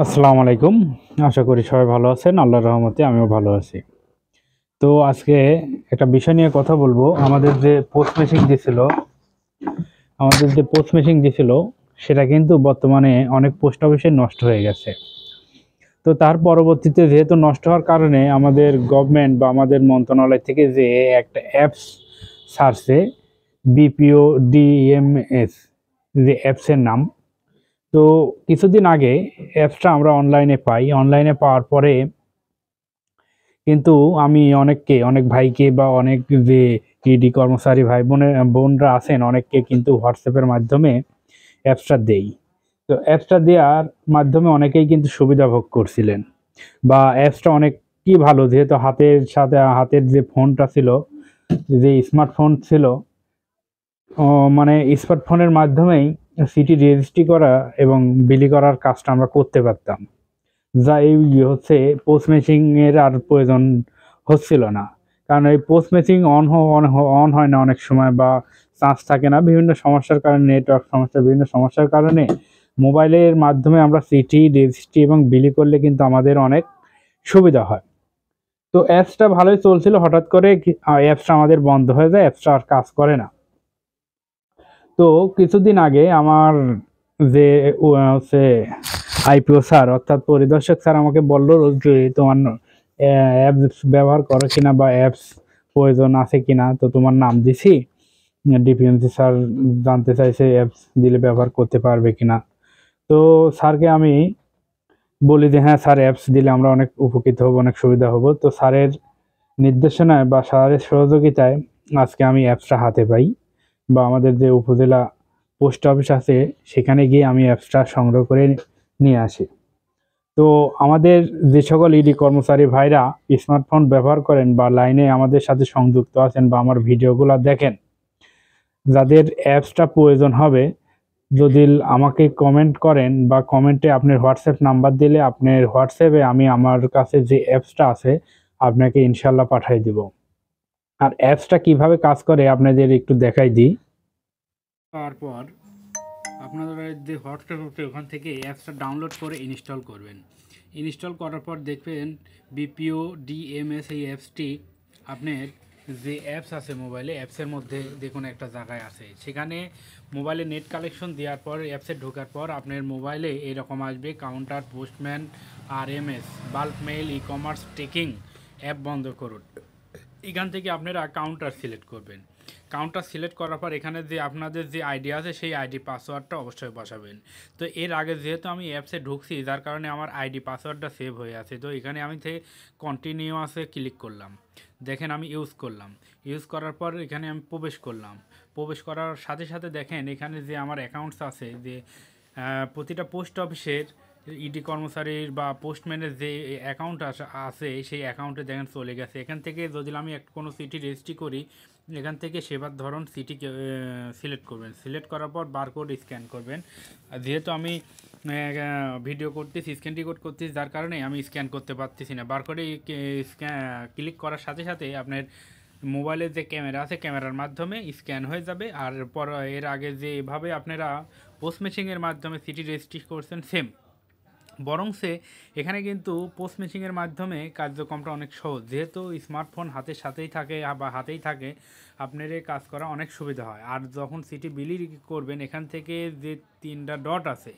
আসসালামু আলাইকুম। আশা করি সবাই ভালো আছেন। আল্লাহর রহমতে আমিও ভালো আছি। তো আজকে একটা বিষয় নিয়ে কথা বলবো। আমাদের যে পোস্ট মেশিন দিছিল সেটা কিন্তু বর্তমানে অনেক পোস্ট অফিসে নষ্ট হয়ে গেছে। তো তার পরবর্তীতে যেহেতু নষ্ট হওয়ার কারণে আমাদের গভর্নমেন্ট বা আমাদের মন্ত্রণালয় থেকে যে একটা অ্যাপস ছাড়ছে, বিপিও ডিএমএস, যে অ্যাপসের নাম। তো কিছুদিন আগে অ্যাপসটা আমরা অনলাইনে পাই। অনলাইনে পাওয়ার পরে কিন্তু আমি অনেক ভাইকে বা অনেক যে ইডি কর্মচারী বোনরা আছেন, অনেককে কিন্তু হোয়াটসঅ্যাপের মাধ্যমে অ্যাপসটা দেই। তো অ্যাপসটা দেওয়ার মাধ্যমে অনেকেই কিন্তু সুবিধা ভোগ করছিলেন, বা অ্যাপসটা অনেকই ভালো, যেহেতু হাতের যে ফোনটা ছিল, যে স্মার্টফোন ছিল, মানে স্মার্টফোনের মাধ্যমেই সিটি রেজিস্ট্রি করা এবং বিলি করার কাজটা আমরা করতে পারতাম। যা এই হচ্ছে পোস্ট মেশিং এর আর প্রয়োজন হচ্ছিল না। কারণ এই পোস্ট মেশিং অন হয় না অনেক সময়, বা চার্জ থাকে না, বিভিন্ন সমস্যার কারণে, নেটওয়ার্ক সমস্যা, বিভিন্ন সমস্যার কারণে মোবাইলের মাধ্যমে আমরা চিঠি রেজিস্ট্রি এবং বিলি করলে কিন্তু আমাদের অনেক সুবিধা হয়। তো অ্যাপসটা ভালোই চলছিল, হঠাৎ করে অ্যাপসটা আমাদের বন্ধ হয়ে যায়, অ্যাপসটা আর কাজ করে না। তো কিছুদিন আগে আমার যে হচ্ছে আইপিও স্যার, অর্থাৎ পরিদর্শক স্যার, আমাকে বললো যে তোমার অ্যাপস ব্যবহার করো কিনা, বা অ্যাপস প্রয়োজন আছে কিনা। তো তোমার নাম দিছি, ডিপিএমসি স্যার জানতে চাইছে অ্যাপস দিলে ব্যবহার করতে পারবে কিনা। তো স্যারকে আমি বলি যে হ্যাঁ স্যার, অ্যাপস দিলে আমরা অনেক উপকৃত হব, অনেক সুবিধা হব। তো স্যারের নির্দেশনায় বা স্যারের সহযোগিতায় আজকে আমি অ্যাপসটা হাতে পাই, বা আমাদের যে উপজেলা পোস্ট অফিস আছে সেখানে গিয়ে আমি অ্যাপসটা সংগ্রহ করে নিয়ে আসি। তো আমাদের যে সকল ইডি কর্মচারী ভাইরা স্মার্টফোন ব্যবহার করেন বা লাইনে আমাদের সাথে সংযুক্ত আছেন বা আমার ভিডিওগুলো দেখেন, যাদের অ্যাপসটা প্রয়োজন হবে, যদি আমাকে কমেন্ট করেন বা কমেন্টে আপনার হোয়াটসঅ্যাপ নাম্বার দিলে আপনার হোয়াটসঅ্যাপে আমি আমার কাছে যে অ্যাপসটা আছে আপনাকে ইনশাল্লাহ পাঠিয়ে দিব। আর অ্যাপসটা কিভাবে কাজ করে আপনাদের একটু দেখাই দিই। তারপর আপনারা যে হোয়াটসঅ্যাপ আছে ওখান থেকে অ্যাপসটা ডাউনলোড করে ইনস্টল করবেন। ইনস্টল করার পর দেখবেন বিপিও ডিএমএস, এই অ্যাপসটি আপনার যে অ্যাপস আছে মোবাইলে, অ্যাপসের মধ্যে দেখুন একটা জায়গায় আছে, সেখানে মোবাইলে নেট কালেকশন দেওয়ার পর অ্যাপসে ঢোকার পর আপনার মোবাইলে এরকম আসবে counter, postman, RMS, bulk mail, e commerce, trekking app বন্ধ করুন। এখান থেকে আপনারা কাউন্টার সিলেক্ট করবেন। কাউন্টার সিলেক্ট করার পর এখানে যে আপনাদের যে আইডি আছে সেই আইডি পাসওয়ার্ডটা অবশ্যই বসাবেন। তো এর আগে যেহেতু আমি অ্যাপসে ঢুকছি, যার কারণে আমার আইডি পাসওয়ার্ডটা সেভ হয়ে আছে। তো এখানে আমি থেকে কন্টিনিউয়াসে ক্লিক করলাম, দেখেন আমি ইউজ করলাম। ইউজ করার পর এখানে আমি প্রবেশ করলাম। প্রবেশ করার সাথে সাথে দেখেন এখানে যে আমার অ্যাকাউন্টস আছে, যে প্রতিটা পোস্ট অফিসের ইডি কর্মচারীর বা পোস্টম্যানের যে অ্যাকাউন্ট আছে সেই অ্যাকাউন্টে দেখেন চলে গেছে। এখান থেকে যদি আমি কোনো সিটি রেজিস্ট্রি করি, এখান থেকে সেবার ধরন সিটি সিলেক্ট করবেন। সিলেক্ট করার পর বারকোড স্ক্যান করবেন। আর যেহেতু আমি ভিডিও করতেছি, স্ক্যান রেকর্ড করতেছি, যার কারণে আমি স্ক্যান করতে পারতেছি না। বারকোডে ক্লিক করার সাথে সাথে আপনার মোবাইলের যে ক্যামেরা আছে ক্যামেরার মাধ্যমে স্ক্যান হয়ে যাবে। আর পর এর আগে যেভাবে আপনারা পোস্ট মেশিংয়ের মাধ্যমে সিটি রেজিস্ট্রি করছেন সেম, বরং এখানে কিন্তু পোস্ট মেশিংয়ের মাধ্যমে কার্যক্রমটা অনেক সহজ। যেহেতু স্মার্টফোন হাতের সাথেই থাকে বা হাতেই থাকে, আপনার এই কাজ করা অনেক সুবিধা হয়। আর যখন সিটি বিলি করবেন, এখান থেকে যে তিনটা ডট আছে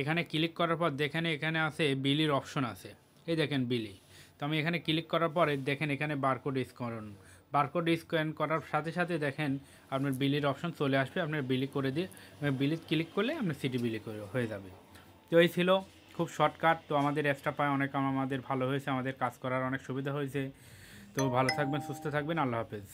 এখানে ক্লিক করার পর দেখেন এখানে আছে বিলির অপশন আছে, এই দেখেন বিলি। তো আমি এখানে ক্লিক করার পরে দেখেন এখানে বারকোড স্ক্যান, বারকোড স্ক্যান করার সাথে সাথে দেখেন আপনার বিলির অপশন চলে আসবে। আপনার বিলি করে দিয়ে বিলি ক্লিক করলে আপনার সিটি বিলি করে হয়ে যাবে। তো এই ছিল খুব শর্টকাট। তো আমাদের অ্যাপসটা পায় অনেক আমাদের ভালো হয়েছে, আমাদের কাজ করার অনেক সুবিধা হয়েছে। তো ভালো থাকবেন, সুস্থ থাকবেন, আল্লাহ হাফেজ।